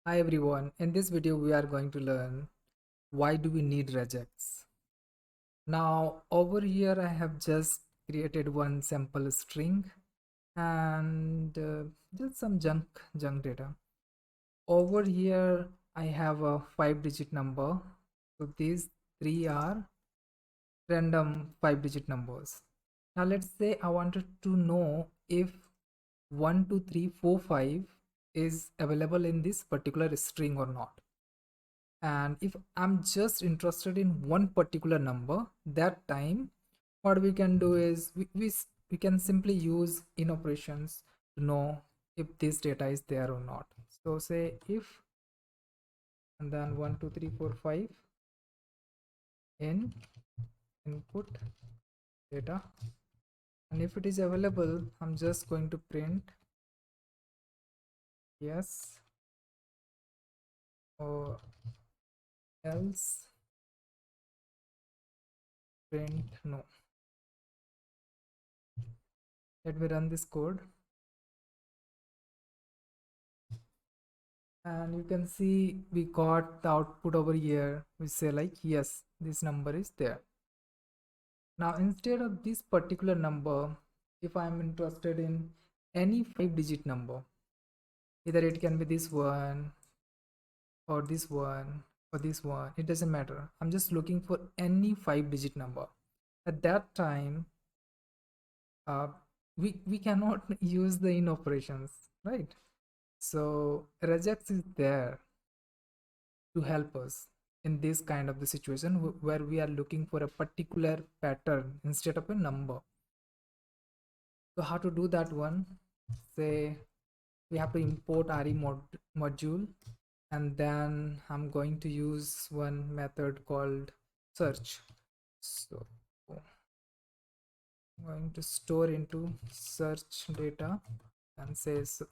Hi everyone, in this video we are going to learn why do we need regex. Now over here I have just created one sample string and just some junk data. Over here I have a 5-digit number. So these three are random 5-digit numbers. Now let's say I wanted to know if 1, 2, 3, 4, 5 is available in this particular string or not. And if I'm just interested in one particular number, that time what we can do is we can simply use in operations to know if this data is there or not. So say if, and then 1 2 3 4 5 in input data, and if it is available I'm just going to print yes or else print no. Let me run this code, and you can see we got the output over here. We say like yes, this number is there. Now instead of this particular number, if I'm interested in any 5-digit number, either it can be this one or this one or this one, it doesn't matter. I'm just looking for any 5-digit number. At that time uh, we cannot use the in operations, right? So regex is there to help us in this kind of the situation where we are looking for a particular pattern instead of a number. So how to do that one? Say we have to import module, and then I'm going to use one method called search. So I'm going to store into search data and says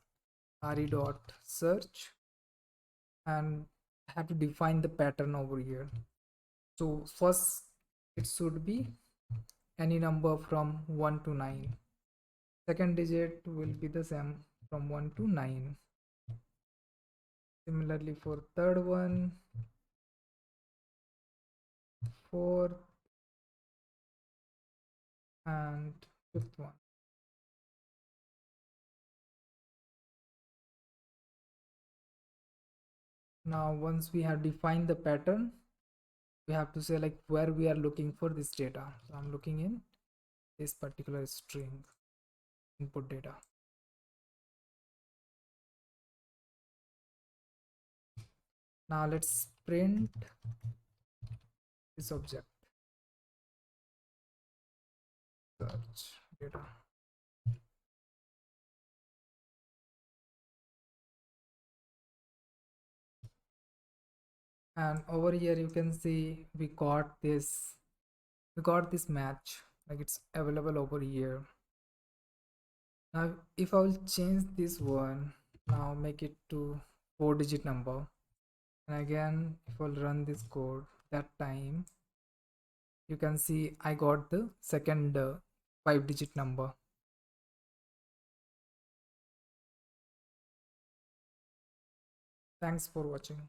re dot search, and have to define the pattern over here. So first it should be any number from 1 to 9. Second digit will be the same from 1 to 9. Similarly for third one, fourth, and fifth one. Now once we have defined the pattern, we have to say like where we are looking for this data. So I'm looking in this particular string input data. Now let's print this object search data. And over here you can see we got this match, like it's available over here. Now if I will change this one, now make it to 4-digit number, and again if I'll run this code, that time you can see I got the second 5-digit number. Thanks for watching.